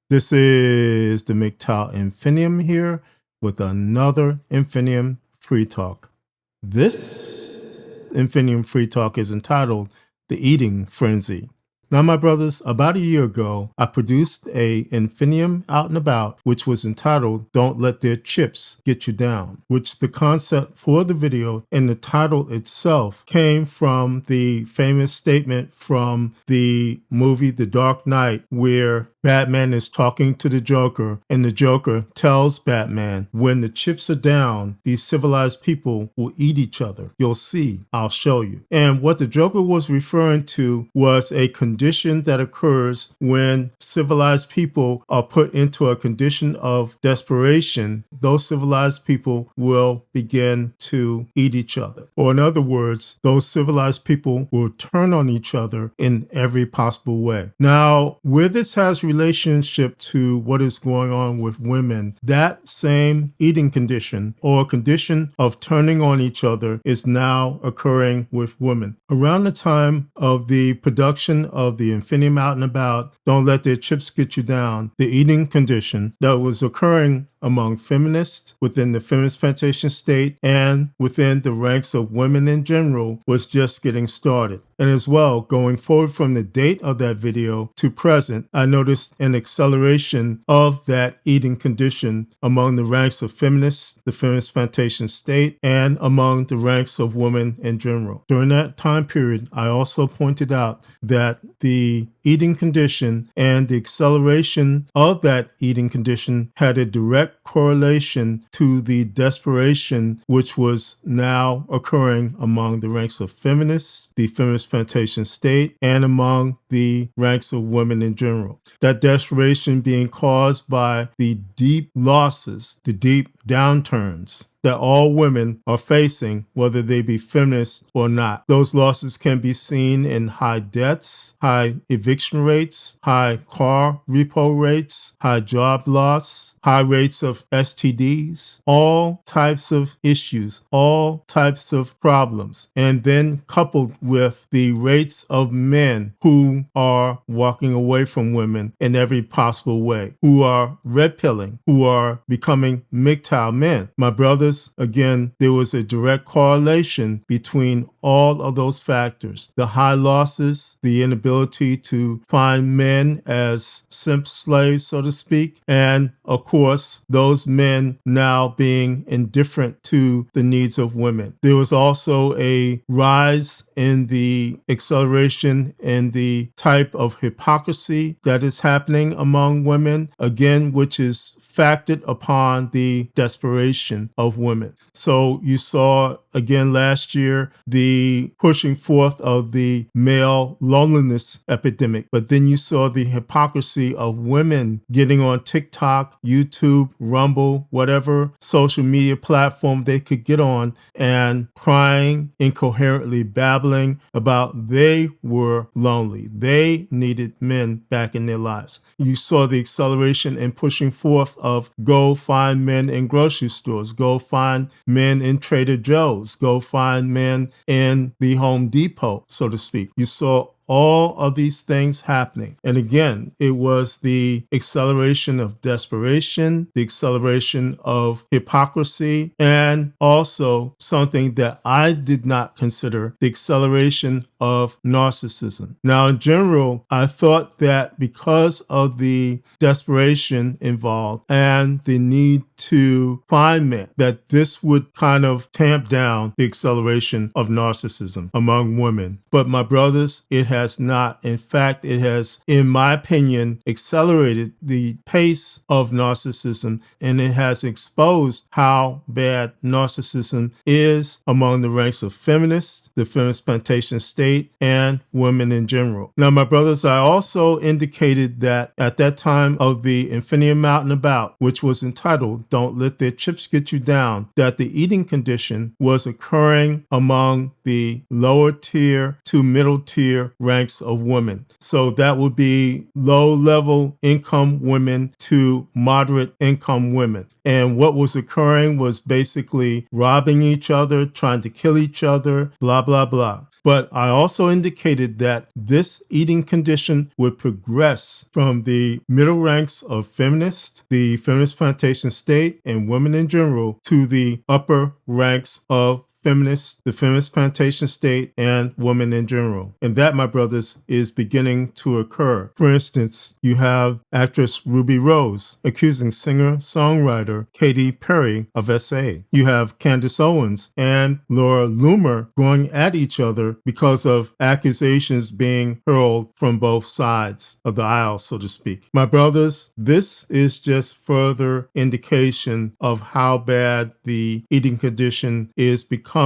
This is the MGTOW Infinium here with another Infinium Free-Talk. This Infinium Free-Talk is entitled The Eating Frenzy. Now, my brothers, about a year ago, I produced a Infinium out and about, which was entitled Don't Let Their Chips Get You Down, which the concept for the video and the title itself came from the famous statement from the movie The Dark Knight, where Batman is talking to the Joker, and the Joker tells Batman, when the chips are down, these civilized people will eat each other. You'll see. I'll show you. And what the Joker was referring to was a condition that occurs when civilized people are put into a condition of desperation. Those civilized people will begin to eat each other. Or in other words, those civilized people will turn on each other in every possible way. Now, where this has relationship to what is going on with women, that same eating condition or condition of turning on each other is now occurring with women. Around the time of the production of the Infinium out and about, Don't Let Their Chips Get You Down, the eating condition that was occurring among feminists within the Feminist Plantation State and within the ranks of women in general was just getting started. And as well, going forward from the date of that video to present, I noticed an acceleration of that eating condition among the ranks of feminists, the Feminist Plantation State, and among the ranks of women in general. During that time period, I also pointed out that the eating condition and the acceleration of that eating condition had a direct correlation to the desperation which was now occurring among the ranks of feminists, the Feminist Plantation State, and among the ranks of women in general. That desperation being caused by the deep losses, the deep downturns that all women are facing, whether they be feminists or not. Those losses can be seen in high debts, high eviction rates, high car repo rates, high job loss, high rates of STDs, all types of issues, all types of problems. And then coupled with the rates of men who are walking away from women in every possible way, who are red pilling, who are becoming MGTOW men. My brothers, again, there was a direct correlation between all of those factors. The high losses, the inability to find men as simp slaves, so to speak, and of course, those men now being indifferent to the needs of women. There was also a rise in the acceleration in the type of hypocrisy that is happening among women, again, which is factored upon the desperation of women. So you saw again last year the pushing forth of the male loneliness epidemic, but then you saw the hypocrisy of women getting on TikTok, YouTube, Rumble, whatever social media platform they could get on and crying, incoherently babbling about they were lonely. They needed men back in their lives. You saw the acceleration and pushing forth of go find men in grocery stores, go find men in Trader Joe's, go find men in the Home Depot, so to speak. You saw all of these things happening. And again, it was the acceleration of desperation, the acceleration of hypocrisy, and also something that I did not consider, the acceleration of narcissism. Now, in general, I thought that because of the desperation involved and the need to find men, that this would kind of tamp down the acceleration of narcissism among women. But my brothers, it has not. In fact, it has, in my opinion, accelerated the pace of narcissism, and it has exposed how bad narcissism is among the ranks of feminists, the Feminist Plantation State, and women in general. Now, my brothers, I also indicated that at that time of the Infinium out and about, which was entitled Don't Let Their Chips Get You Down, that the eating condition was occurring among the lower tier to middle tier ranks of women. So that would be low-level income women to moderate income women. And what was occurring was basically robbing each other, trying to kill each other, blah, blah, blah. But I also indicated that this eating condition would progress from the middle ranks of feminists, the Feminist Plantation State, and women in general to the upper ranks of feminists, the Feminist Plantation State, and women in general. And that, my brothers, is beginning to occur. For instance, you have actress Ruby Rose accusing singer-songwriter Katy Perry of SA. You have Candace Owens and Laura Loomer going at each other because of accusations being hurled from both sides of the aisle, so to speak. My brothers, this is just further indication of how bad the eating condition is becoming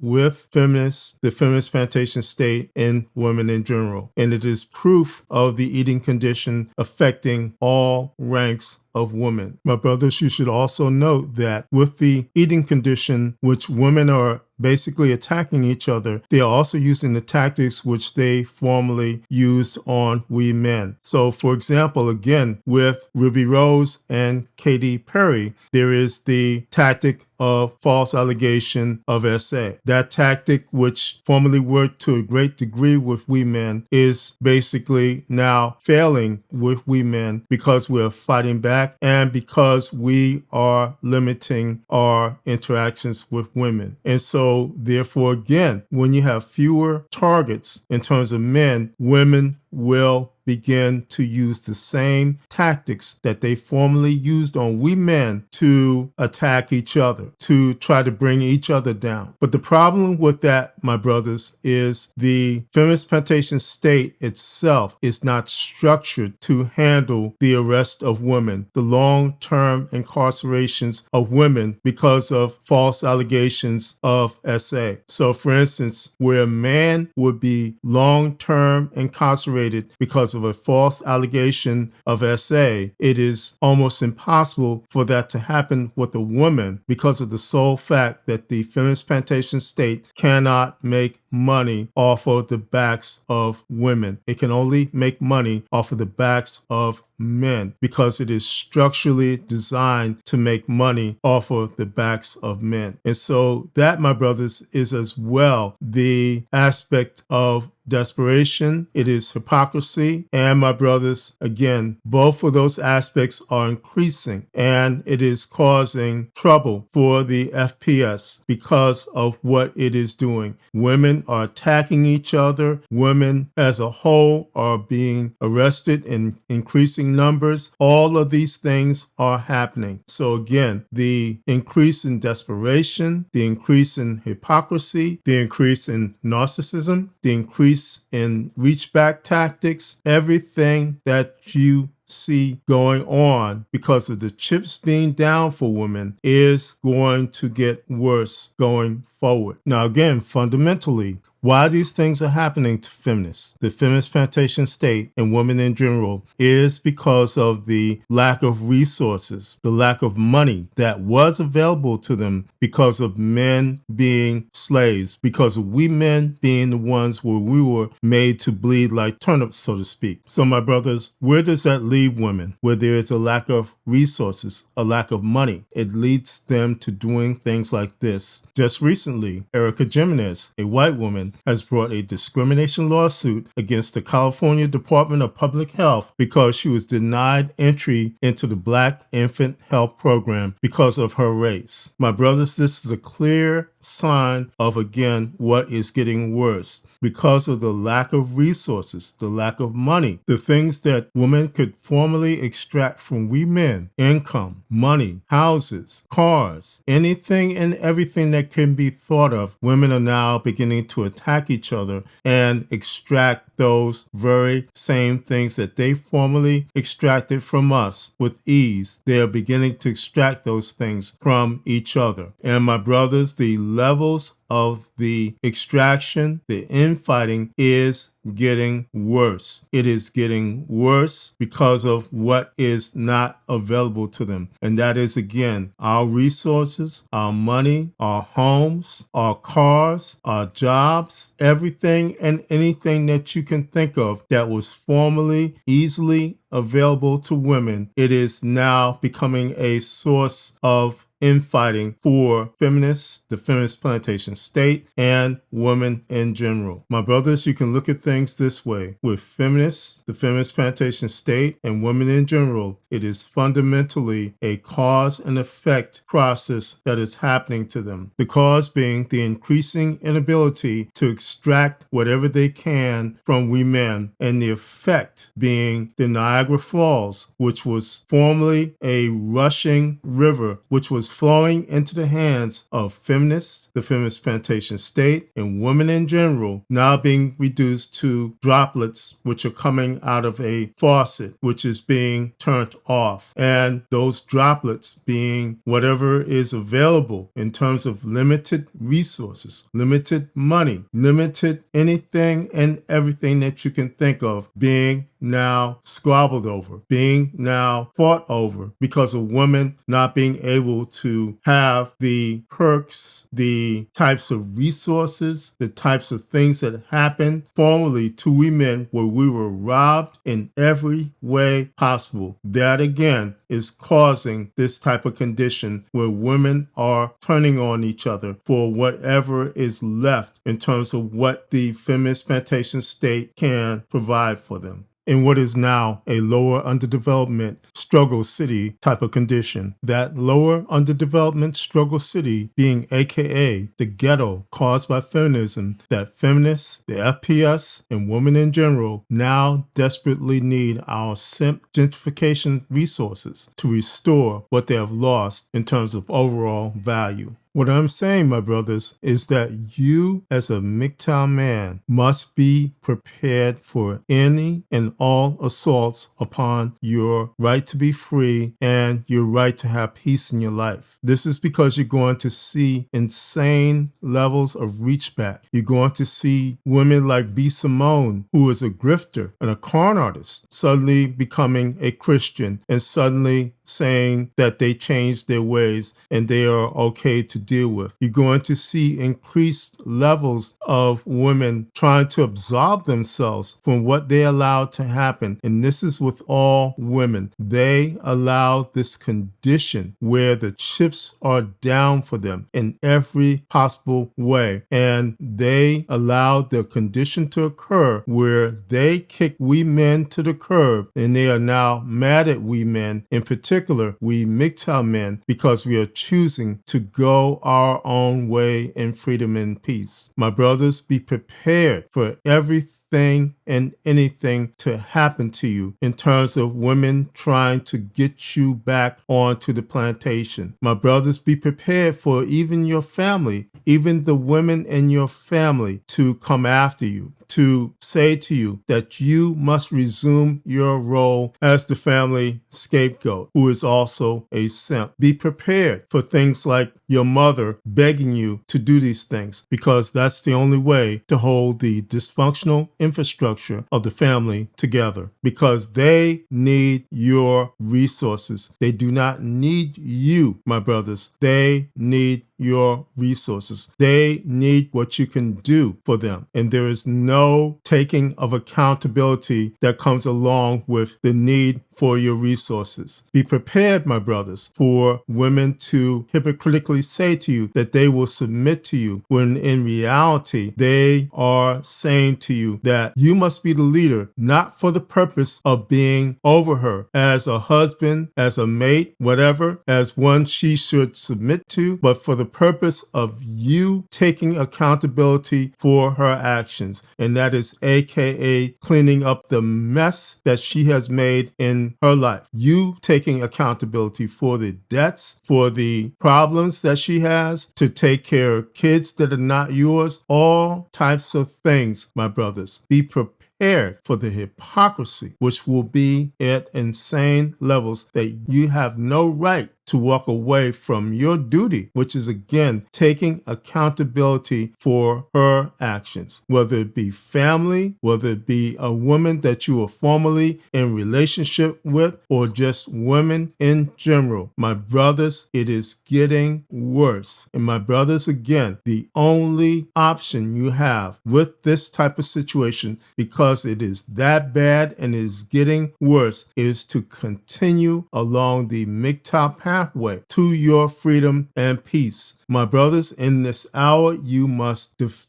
with feminists, the Feminist Plantation State, and women in general. And it is proof of the eating condition affecting all ranks of women. My brothers, you should also note that with the eating condition, which women are basically attacking each other, they are also using the tactics which they formerly used on we men. So, for example, again, with Ruby Rose and Katy Perry, there is the tactic of false allegation of SA. That tactic, which formerly worked to a great degree with we men, is basically now failing with we men because we're fighting back and because we are limiting our interactions with women. And so, therefore, again, when you have fewer targets in terms of men, women will begin to use the same tactics that they formerly used on we men to attack each other, to try to bring each other down. But the problem with that, my brothers, is the Feminist Plantation State itself is not structured to handle the arrest of women, the long-term incarcerations of women because of false allegations of SA. So, for instance, where a man would be long-term incarcerated because of a false allegation of SA, it is almost impossible for that to happen with a woman because of the sole fact that the Feminist Plantation State cannot make money off of the backs of women. It can only make money off of the backs of men because it is structurally designed to make money off of the backs of men. And so that, my brothers, is as well the aspect of desperation. It is hypocrisy. And my brothers, again, both of those aspects are increasing, and it is causing trouble for the FPS because of what it is doing. Women are attacking each other. Women as a whole are being arrested in increasing numbers. All of these things are happening. So again, the increase in desperation, the increase in hypocrisy, the increase in narcissism, the increase in reach back tactics, everything that you see going on because of the chips being down for women is going to get worse going forward. Now, again, fundamentally, why these things are happening to feminists, the Feminist Plantation State, and women in general is because of the lack of resources, the lack of money that was available to them because of men being slaves, because of we men being the ones where we were made to bleed like turnips, so to speak. So, my brothers, where does that leave women? Where there is a lack of resources, a lack of money, it leads them to doing things like this. Just recently, Erica Jimenez, a white woman, has brought a discrimination lawsuit against the California Department of Public Health because she was denied entry into the Black Infant Health Program because of her race. My brothers, this is a clear sign of, again, what is getting worse because of the lack of resources, the lack of money, the things that women could formerly extract from we men, income, money, houses, cars, anything and everything that can be thought of. Women are now beginning to attack each other and extract those very same things that they formerly extracted from us with ease. They are beginning to extract those things from each other. And my brothers, the levels of the extraction, the infighting is getting worse. It is getting worse because of what is not available to them. And that is, again, our resources, our money, our homes, our cars, our jobs, everything and anything that you can think of that was formerly easily available to women. It is now becoming a source of infighting for feminists, the Feminist Plantation State, and women in general. My brothers, you can look at things this way. With feminists, the Feminist Plantation State, and women in general, it is fundamentally a cause and effect process that is happening to them. The cause being the increasing inability to extract whatever they can from we men, and the effect being the Niagara Falls, which was formerly a rushing river, which was flowing into the hands of feminists, the Feminist Plantation State, and women in general, now being reduced to droplets which are coming out of a faucet, which is being turned off. And those droplets being whatever is available in terms of limited resources, limited money, limited anything and everything that you can think of, being now squabbled over, being now fought over because of women not being able to have the perks, the types of resources, the types of things that happened formerly to we men, where we were robbed in every way possible. That again is causing this type of condition where women are turning on each other for whatever is left in terms of what the Feminist Plantation State can provide for them, in what is now a lower underdevelopment struggle city type of condition. That lower underdevelopment struggle city being AKA the ghetto caused by feminism that feminists, the FPS, and women in general now desperately need our simp gentrification resources to restore what they have lost in terms of overall value. What I'm saying, my brothers, is that you as a MGTOW man must be prepared for any and all assaults upon your right to be free and your right to have peace in your life. This is because you're going to see insane levels of reach back. You're going to see women like B. Simone, who is a grifter and a con artist, suddenly becoming a Christian and suddenly saying that they changed their ways and they are okay to deal with. You're going to see increased levels of women trying to absolve themselves from what they allowed to happen. And this is with all women. They allowed this condition where the chips are down for them in every possible way. And they allowed the condition to occur where they kick we men to the curb, and they are now mad at we men, in particular we MGTOW men, because we are choosing to go our own way in freedom and peace. My brothers, be prepared for everything and anything to happen to you in terms of women trying to get you back onto the plantation. My brothers, be prepared for even your family, even the women in your family, to come after you, to say to you that you must resume your role as the family scapegoat, who is also a simp. Be prepared for things like your mother begging you to do these things, because that's the only way to hold the dysfunctional infrastructure of the family together, because they need your resources. They do not need you, my brothers. They need your resources. They need what you can do for them. And there is no taking of accountability that comes along with the need for your resources. Be prepared, my brothers, for women to hypocritically say to you that they will submit to you, when in reality they are saying to you that you must be the leader, not for the purpose of being over her as a husband, as a mate, whatever, as one she should submit to, but for the purpose of you taking accountability for her actions. And that is AKA cleaning up the mess that she has made in her life. You taking accountability for the debts, for the problems that she has, to take care of kids that are not yours, all types of things, my brothers. Be prepared for the hypocrisy, which will be at insane levels that you have no right to walk away from your duty, which is again taking accountability for her actions, whether it be family, whether it be a woman that you were formerly in relationship with, or just women in general. My brothers, it is getting worse. And my brothers, again, the only option you have with this type of situation, because it is that bad and it is getting worse, is to continue along the MGTOW path pathway to your freedom and peace. My brothers, in this hour, you must defend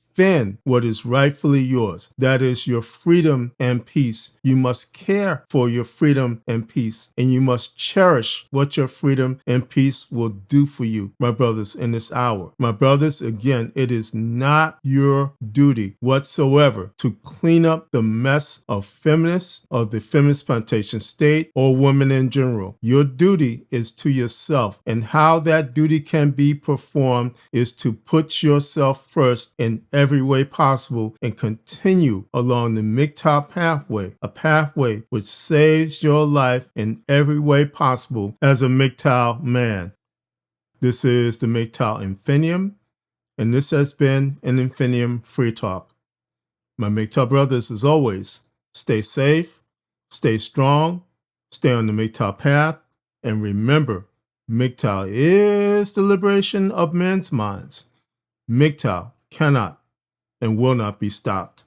what is rightfully yours. That is your freedom and peace. You must care for your freedom and peace, and you must cherish what your freedom and peace will do for you, my brothers, in this hour. My brothers, again, it is not your duty whatsoever to clean up the mess of feminists, of the Feminist Plantation State, or women in general. Your duty is to yourself, and how that duty can be performed is to put yourself first in every way possible and continue along the MGTOW pathway, a pathway which saves your life in every way possible as a MGTOW man. This is the MGTOW Infinium, and this has been an Infinium Free Talk. My MGTOW brothers, as always, stay safe, stay strong, stay on the MGTOW path, and remember, MGTOW is the liberation of men's minds. MGTOW cannot and will not be stopped.